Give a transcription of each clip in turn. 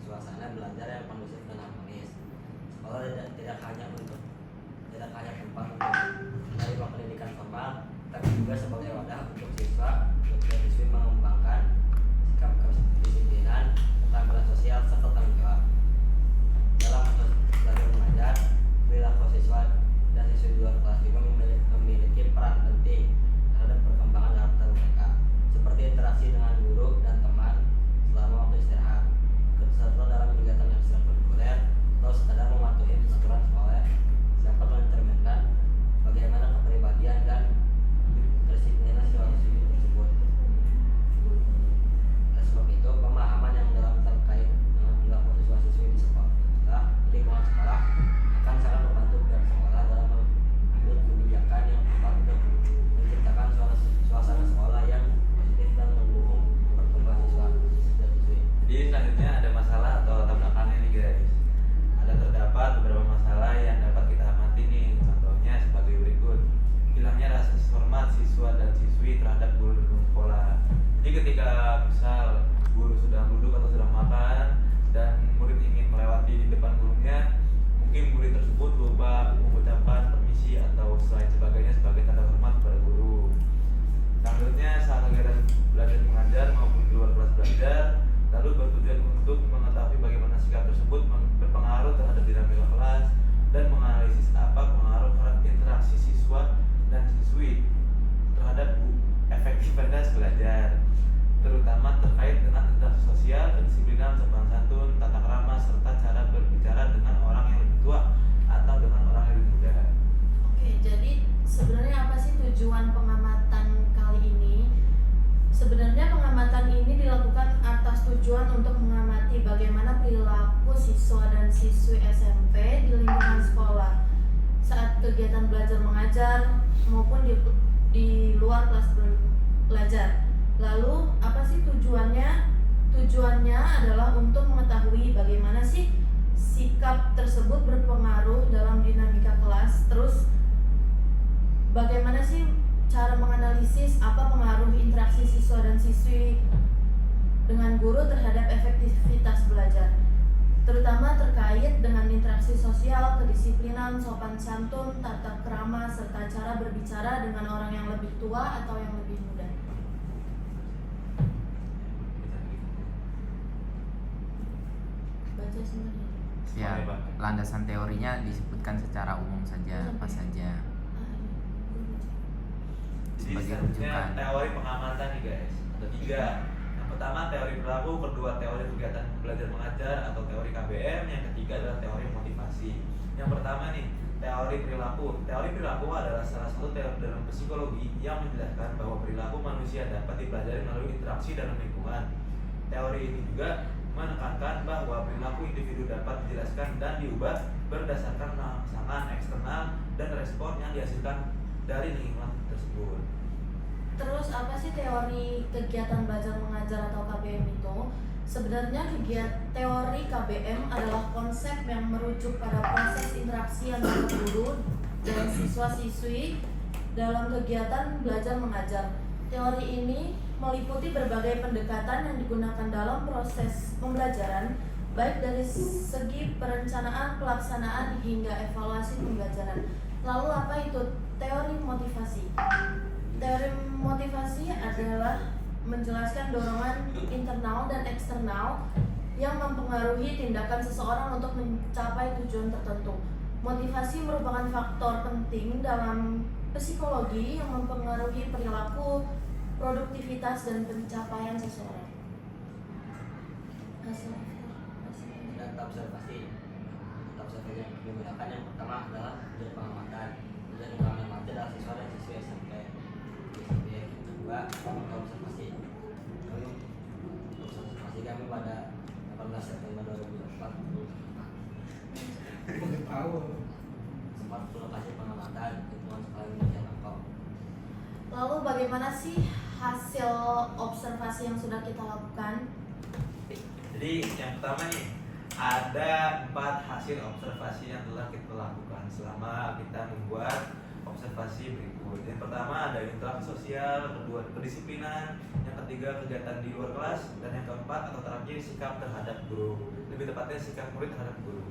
suasana belajar yang kondusif dan harmonis. Sekolah tidak hanya tempat untuk menerima pendidikan formal, tapi juga sebagai wadah untuk siswa dan siswi mengembangkan sikap kedisiplinan, keterampilan sosial, serta tanggung jawab. Dalam proses belajar mengajar, perilaku siswa dan siswi di luar kelas juga memiliki peran penting terhadap perkembangan karakter mereka, seperti interaksi dengan guru dan teman selama waktu istirahat, serta dalam kegiatan ekstrakurikuler atau sekadar mematuhi peraturan sekolah yang dapat mencerminkan bagaimana kepribadian dan kedisiplinan siswa-siswi tersebut. Oleh sebab itu, pemahaman yang dalam terkait dengan perilaku siswa-siswi di sekolah, lingkungan sekolah akan sangat membantu pihak sekolah dalam mengambil kebijakan yang tepat untuk menciptakan suasana sekolah yang positif dan mendukung pertumbuhan siswa dan siswi. Jadi selanjutnya ada masalah atau latar belakangnya nih guys. Ada terdapat beberapa masalah yang dapat kita amati nih. Contohnya sebagai berikut: hilangnya rasa hormat siswa dan siswi terhadap guru di sekolah. Jadi ketika misal guru sedang duduk atau sedang makan dan murid ingin melewati di depan gurunya, mungkin murid tersebut lupa mengucapkan permisi atau selain sebagainya sebagai tanda hormat kepada guru. Selanjutnya saat kegiatan belajar mengajar maupun di luar kelas belajar, lalu bertujuan untuk mengetahui bagaimana sikap tersebut berpengaruh terhadap dinamika kelas dan menganalisis apa pengaruh interaksi siswa dan siswi terhadap efektivitas belajar, terutama terkait dengan interaksi sosial, kedisiplinan, sopan santun, tata krama, serta cara berbicara dengan orang yang lebih tua atau dengan orang yang lebih muda. Oke, jadi sebenarnya apa sih tujuan pengamatan kali ini? Sebenarnya pengamatan ini dilakukan atas tujuan untuk mengamati bagaimana perilaku siswa dan siswi SMP di lingkungan sekolah saat kegiatan belajar mengajar maupun di luar kelas belajar. Lalu apa sih tujuannya? Tujuannya adalah untuk mengetahui bagaimana sih sikap tersebut berpengaruh dalam dinamika kelas. Terus bagaimana sih cara menganalisis apa pengaruh interaksi siswa dan siswi dengan guru terhadap efektivitas belajar, terutama terkait dengan interaksi sosial, kedisiplinan, sopan santun, tata krama, serta cara berbicara dengan orang yang lebih tua atau yang lebih muda. Baca semuanya. Ya, landasan teorinya disebutkan secara umum saja, apa saja. Jadi Sebagai selanjutnya rujukan. teori pengamatan nih guys. Ada 3. Yang pertama teori perilaku, kedua teori kegiatan belajar mengajar atau teori KBM, yang ketiga adalah teori motivasi. Yang pertama nih, teori perilaku. Teori perilaku adalah salah satu teori dalam psikologi yang menjelaskan bahwa perilaku manusia dapat dipelajari melalui interaksi dalam lingkungan. Teori ini juga menekankan bahwa perilaku individu dapat dijelaskan dan diubah berdasarkan rangsangan eksternal dan respon yang dihasilkan dari lingkungan tersebut. Terus apa sih teori kegiatan belajar mengajar atau KBM itu? Sebenarnya teori KBM adalah konsep yang merujuk pada proses interaksi antara guru dan siswa-siswi dalam kegiatan belajar mengajar. Teori ini meliputi berbagai pendekatan yang digunakan dalam proses pembelajaran, baik dari segi perencanaan, pelaksanaan, hingga evaluasi pembelajaran. Lalu apa itu teori motivasi? Teori motivasi adalah menjelaskan dorongan internal dan eksternal yang mempengaruhi tindakan seseorang untuk mencapai tujuan tertentu. Motivasi merupakan faktor penting dalam psikologi yang mempengaruhi perilaku, produktivitas, dan pencapaian seseorang. Data observasi yang digunakan yang pertama adalah tujuan pengamatan. Tujuan pengamatan adalah siswa dan siswi SMP. Yang kedua, observasi kami pada 18 September 2004 sempat lokasi pengamatan lingkungan sekolah Indonesia Bangkok. Lalu bagaimana sih hasil observasi yang sudah kita lakukan? Jadi yang pertama nih, ada 4 hasil observasi yang telah kita lakukan selama kita membuat observasi berikut. Yang pertama ada interaksi sosial, kedua kedisiplinan, yang ketiga kegiatan di luar kelas, dan yang keempat atau terakhir sikap terhadap guru. Lebih tepatnya sikap murid terhadap guru.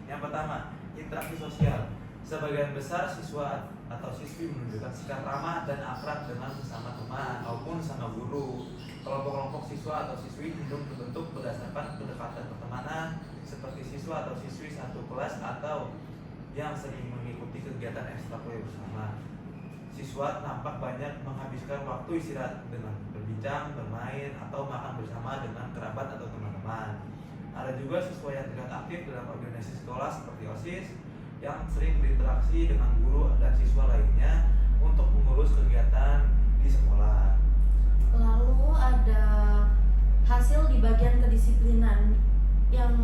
Yang pertama, interaksi sosial. Sebagian besar siswa atau siswi menunjukkan sikap ramah dan akrab dengan sesama teman maupun sama guru. Kelompok-kelompok siswa atau siswi cenderung terbentuk berdasarkan kedekatan pertemanan, seperti siswa atau siswi satu kelas atau yang sering mengikuti kegiatan ekstrakurikuler bersama. Siswa nampak banyak menghabiskan waktu istirahat dengan berbincang, bermain, atau makan bersama dengan kerabat atau teman-teman. Ada juga siswa yang terlihat aktif dalam organisasi sekolah seperti OSIS, yang sering berinteraksi dengan guru dan siswa lainnya untuk mengurus kegiatan di sekolah. Lalu ada hasil di bagian kedisiplinan yang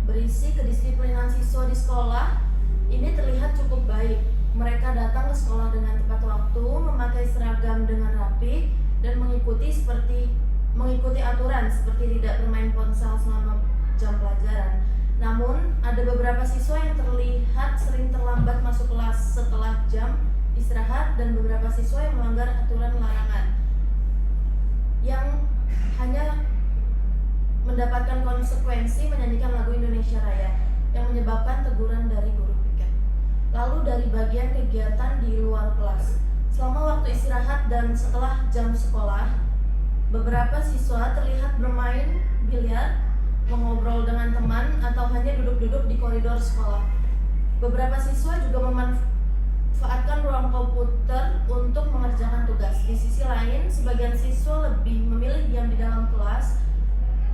berisi kedisiplinan siswa di sekolah. Ini terlihat cukup baik. Mereka datang ke sekolah dengan tepat waktu, memakai seragam dengan rapi, dan mengikuti aturan seperti tidak bermain ponsel selama jam pelajaran. Namun, ada beberapa siswa yang terlihat sering terlambat masuk kelas setelah jam istirahat dan beberapa siswa yang melanggar aturan larangan yang hanya mendapatkan konsekuensi menyanyikan lagu Indonesia Raya yang menyebabkan teguran dari guru piket. Lalu dari bagian kegiatan di luar kelas, selama waktu istirahat dan setelah jam sekolah, beberapa siswa terlihat bermain biliar, mengobrol dengan teman, atau hanya duduk-duduk di koridor sekolah. Beberapa siswa juga memanfaatkan ruang komputer untuk mengerjakan tugas. Di sisi lain, sebagian siswa lebih memilih diam di dalam kelas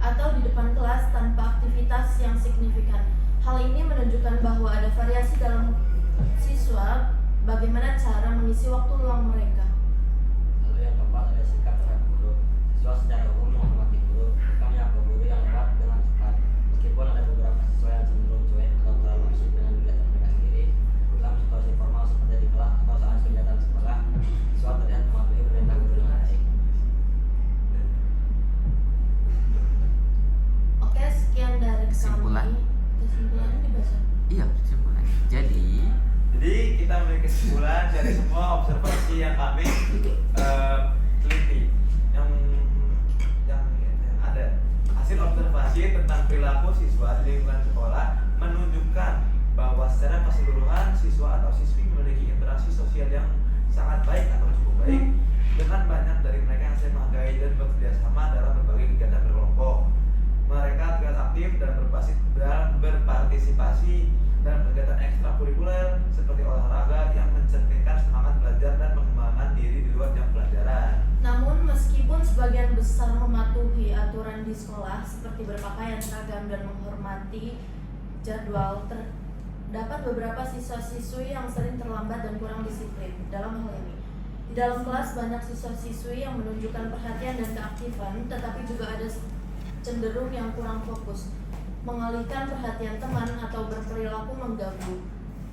atau di depan kelas tanpa aktivitas yang signifikan. Hal ini menunjukkan bahwa ada variasi dalam siswa bagaimana cara mengisi waktu luang mereka. Lalu yang keempat ada sikap terhadap guru. Siswa secara umum menghormati guru, mereka menyapa guru yang lewat dengan cepat. Meskipun ada beberapa siswa yang cenderung cuek atau terlalu asik dengan kegiatan mereka sendiri, dalam situasi formal seperti di kelas atau saat kegiatan sekolah, siswa terlihat mematuhi perintah guru dengan baik. Oke, sekian dari Kesimpulan. kami. Kesimpulannya dibaca. Iya, kesimpulan. Jadi Kita memiliki kesimpulan dari semua observasi yang kami teliti, yang ada. Hasil observasi tentang perilaku siswa di lingkungan sekolah menunjukkan bahwa secara keseluruhan siswa atau siswi memiliki interaksi sosial yang sangat baik atau cukup baik dengan banyak dari mereka yang saling menghargai dan bekerja sama dalam berbagai kegiatan berkelompok. Mereka terlihat aktif dan berpartisipasi dalam kegiatan ekstrakurikuler seperti olahraga yang mencerminkan semangat belajar dan mengembangkan diri di luar jam pelajaran. Namun meskipun sebagian besar mematuhi aturan di sekolah seperti berpakaian seragam dan menghormati jadwal, terdapat beberapa siswa-siswi yang sering terlambat dan kurang disiplin dalam hal ini. Di dalam kelas banyak siswa-siswi yang menunjukkan perhatian dan keaktifan, tetapi juga ada cenderung yang kurang fokus, mengalihkan perhatian teman atau berperilaku mengganggu.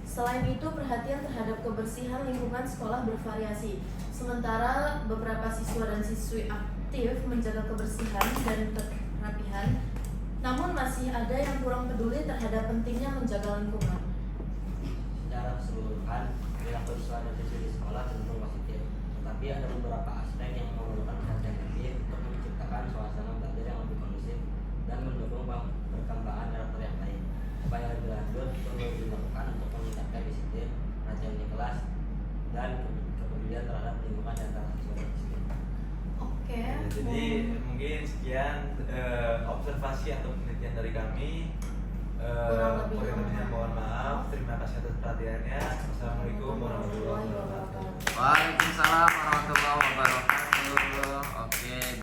Selain itu, perhatian terhadap kebersihan lingkungan sekolah bervariasi. Sementara beberapa siswa dan siswi aktif menjaga kebersihan dan kerapihan, namun masih ada yang kurang peduli terhadap pentingnya menjaga lingkungan. Secara keseluruhan, perilaku siswa dan siswi di sekolah cenderung positif, tetapi ada beberapa aspek yang memerlukan perhatian lebih untuk menciptakan suasana belajar yang lebih kondusif dan mendukung perkembangan karakter yang baik. Upaya lebih lanjut perlu dilakukan untuk meningkatkan disiplin, perhatian di kelas, dan kepedulian terhadap lingkungan dan antara siswa dan siswi. Oke. Jadi mungkin sekian observasi atau penelitian dari kami. Kurang Kurang mohon maaf. Terima kasih atas perhatiannya. Assalamualaikum warahmatullahi wabarakatuh. Waalaikumsalam